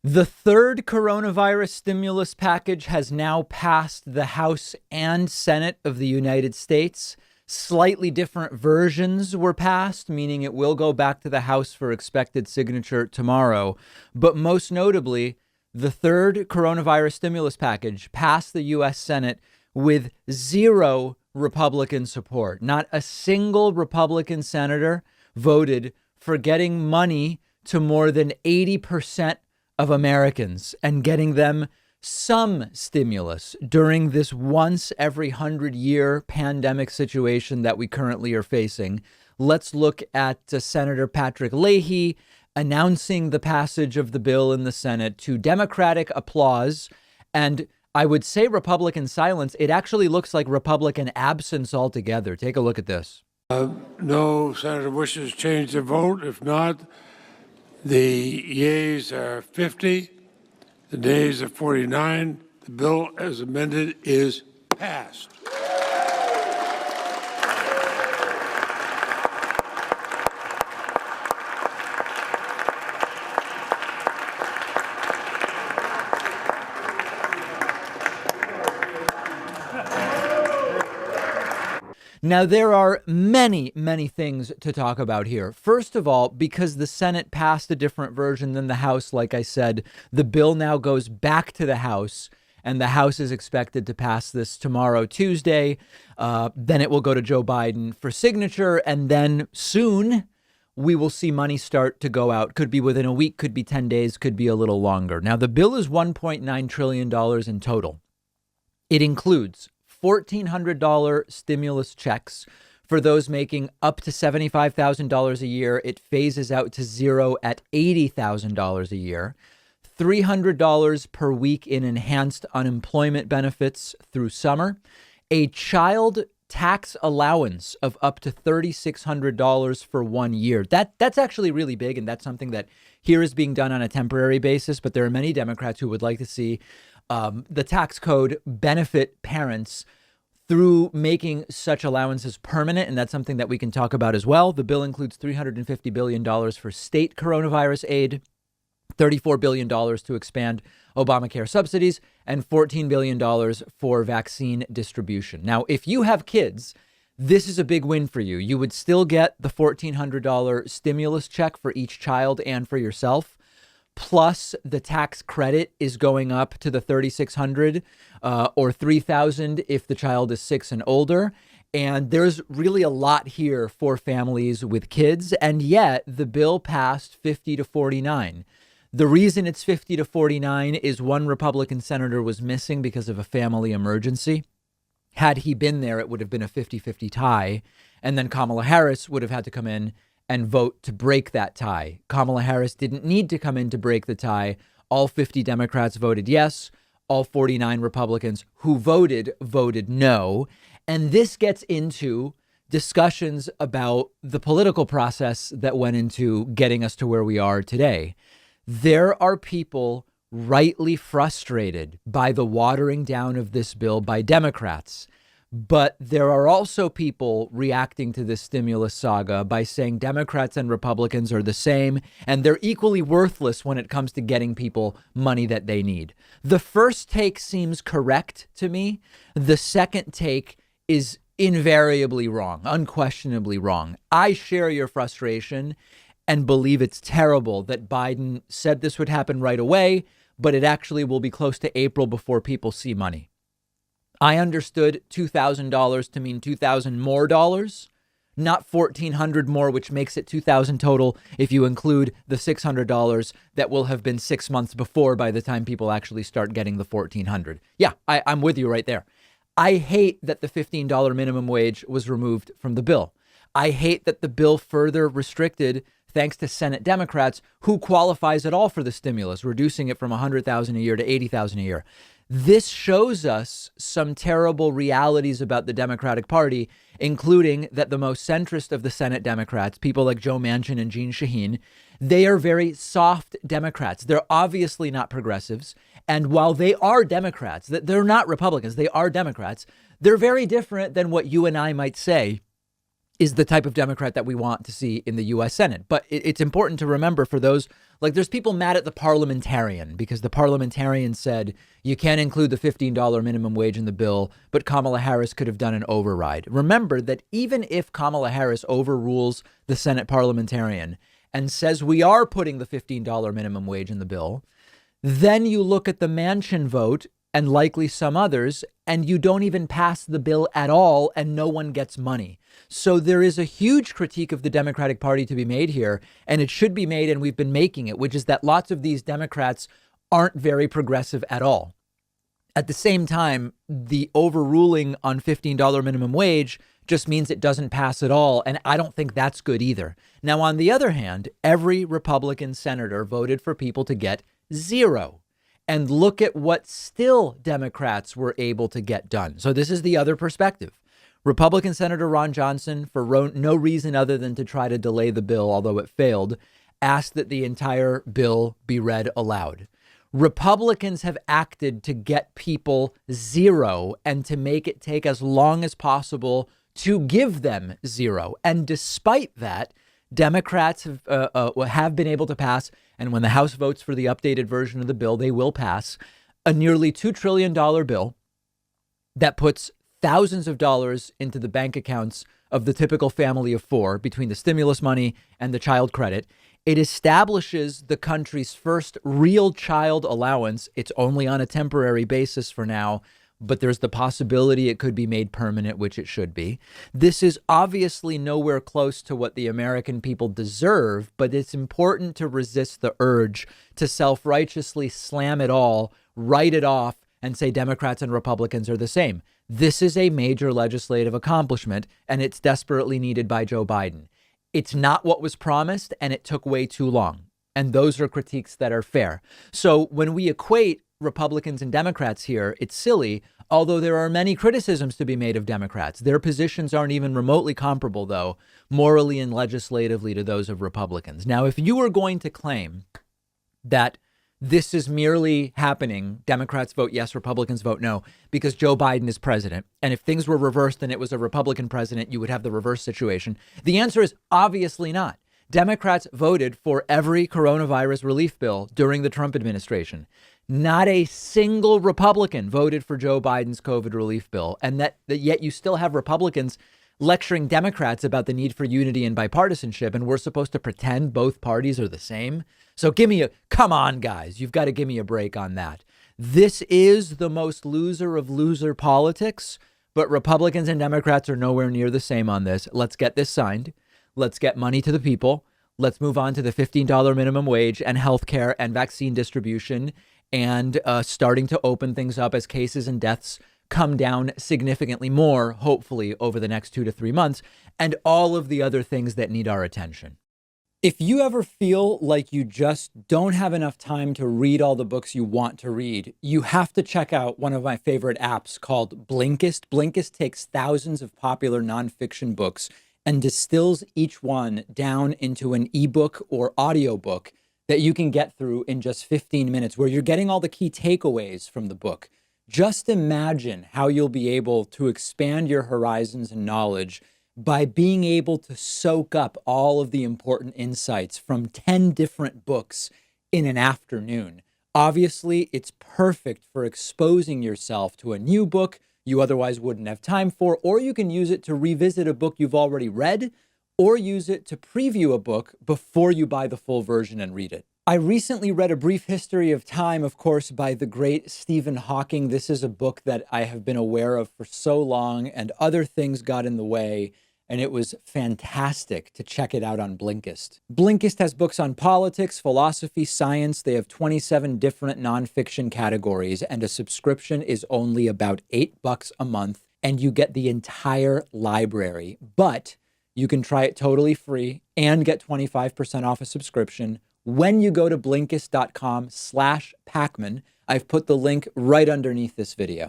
The third coronavirus stimulus package has now passed the House and Senate of the United States. Slightly different versions were passed, meaning it will go back to the House for expected signature tomorrow. But most notably, the third coronavirus stimulus package passed the U.S. Senate with zero Republican support. Not a single Republican senator voted for getting money to more than 80% of Americans and getting them some stimulus during this once every 100-year pandemic situation that we currently are facing. Let's look at Senator Patrick Leahy announcing the passage of the bill in the Senate to Democratic applause. And I would say Republican silence. It actually looks like Republican absence altogether. Take a look at this. No senator wishes to change their vote. If not, the yeas are 50, the nays are 49. The bill as amended is passed. Now, there are many, many things to talk about here. First of all, because the Senate passed a different version than the House, like I said, the bill now goes back to the House, and the House is expected to pass this tomorrow, Tuesday. Then it will go to Joe Biden for signature, and then soon we will see money start to go out. Could be within a week, could be 10 days, could be a little longer. Now, the bill is $1.9 trillion in total. It includes $1,400 stimulus checks for those making up to $75,000 a year. It phases out to zero at $80,000 a year. $300 per week in enhanced unemployment benefits through summer. A child tax allowance of up to $3,600 for 1 year. That's actually really big, and that's something that here is being done on a temporary basis. But there are many Democrats who would like to see the tax code benefit parents through making such allowances permanent. And that's something that we can talk about as well. The bill includes $350 billion for state coronavirus aid, $34 billion to expand Obamacare subsidies, and $14 billion for vaccine distribution. Now, if you have kids, this is a big win for you. You would still get the $1,400 stimulus check for each child and for yourself. Plus, the tax credit is going up to the $3,600 or $3,000 if the child is 6 and older. And there's really a lot here for families with kids. And yet the bill passed 50 to 49. The reason it's 50 to 49 is one Republican senator was missing because of a family emergency. Had he been there, it would have been a 50-50 tie. And then Kamala Harris would have had to come in and vote to break that tie. Kamala Harris didn't need to come in to break the tie. All 50 Democrats voted yes. All 49 Republicans who voted no. And this gets into discussions about the political process that went into getting us to where we are today. There are people rightly frustrated by the watering down of this bill by Democrats. But there are also people reacting to this stimulus saga by saying Democrats and Republicans are the same and they're equally worthless when it comes to getting people money that they need. The first take seems correct to me. The second take is invariably wrong, unquestionably wrong. I share your frustration and believe it's terrible that Biden said this would happen right away, but it actually will be close to April before people see money. I understood $2,000 to mean $2,000 more dollars, not $1,400 more, which makes it $2,000 total if you include the $600 that will have been 6 months before by the time people actually start getting the $1,400. Yeah, I'm with you right there. I hate that the $15 minimum wage was removed from the bill. I hate that the bill further restricted, thanks to Senate Democrats, who qualifies at all for the stimulus, reducing it from $100,000 a year to $80,000 a year. This shows us some terrible realities about the Democratic Party, including that the most centrist of the Senate Democrats, people like Joe Manchin and Jeanne Shaheen, they are very soft Democrats. They're obviously not progressives. And while they are Democrats, they're not Republicans, they are Democrats, they're very different than what you and I might say is the type of Democrat that we want to see in the U.S. Senate. But it's important to remember for those, like there's people mad at the parliamentarian because the parliamentarian said you can't include the $15 minimum wage in the bill, but Kamala Harris could have done an override. Remember that even if Kamala Harris overrules the Senate parliamentarian and says we are putting the $15 minimum wage in the bill, then you look at the Manchin vote and likely some others, and you don't even pass the bill at all, and no one gets money. So there is a huge critique of the Democratic Party to be made here, and it should be made, and we've been making it, which is that lots of these Democrats aren't very progressive at all. At the same time, the overruling on $15 minimum wage just means it doesn't pass at all, and I don't think that's good either. Now, on the other hand, every Republican senator voted for people to get zero. And look at what still Democrats were able to get done. So this is the other perspective. Republican Senator Ron Johnson, for no reason other than to try to delay the bill, although it failed, asked that the entire bill be read aloud. Republicans have acted to get people zero and to make it take as long as possible to give them zero. And despite that, Democrats have been able to pass, and when the House votes for the updated version of the bill, they will pass a nearly $2 trillion bill that puts thousands of dollars into the bank accounts of the typical family of four between the stimulus money and the child credit. It establishes the country's first real child allowance. It's only on a temporary basis for now, but there's the possibility it could be made permanent, which it should be. This is obviously nowhere close to what the American people deserve, but it's important to resist the urge to self-righteously slam it all, write it off, and say Democrats and Republicans are the same. This is a major legislative accomplishment, and it's desperately needed by Joe Biden. It's not what was promised, and it took way too long. And those are critiques that are fair. So when we equate Republicans and Democrats here, it's silly, although there are many criticisms to be made of Democrats. Their positions aren't even remotely comparable, though, morally and legislatively to those of Republicans. Now, if you were going to claim that this is merely happening, Democrats vote yes, Republicans vote no, because Joe Biden is president, and if things were reversed and it was a Republican president, you would have the reverse situation. The answer is obviously not. Democrats voted for every coronavirus relief bill during the Trump administration. Not a single Republican voted for Joe Biden's COVID relief bill. And that yet you still have Republicans lecturing Democrats about the need for unity and bipartisanship. And we're supposed to pretend both parties are the same. So come on, guys, you've got to give me a break on that. This is the most loser of loser politics, but Republicans and Democrats are nowhere near the same on this. Let's get this signed. Let's get money to the people. Let's move on to the $15 minimum wage and healthcare and vaccine distribution and starting to open things up as cases and deaths come down significantly more, hopefully over the next 2 to 3 months, and all of the other things that need our attention. If you ever feel like you just don't have enough time to read all the books you want to read, you have to check out one of my favorite apps called Blinkist. Blinkist takes thousands of popular nonfiction books and distills each one down into an ebook or audiobook that you can get through in just 15 minutes, where you're getting all the key takeaways from the book. Just imagine how you'll be able to expand your horizons and knowledge by being able to soak up all of the important insights from 10 different books in an afternoon. Obviously, it's perfect for exposing yourself to a new book you otherwise wouldn't have time for, or you can use it to revisit a book you've already read, or use it to preview a book before you buy the full version and read it. I recently read A Brief History of Time, of course, by the great Stephen Hawking. This is a book that I have been aware of for so long, and other things got in the way, and it was fantastic to check it out on Blinkist. Blinkist has books on politics, philosophy, science. They have 27 different nonfiction categories, and a subscription is only about $8 a month, and you get the entire library. But you can try it totally free and get 25% off a subscription when you go to Blinkist.com/Pakman. I've put the link right underneath this video.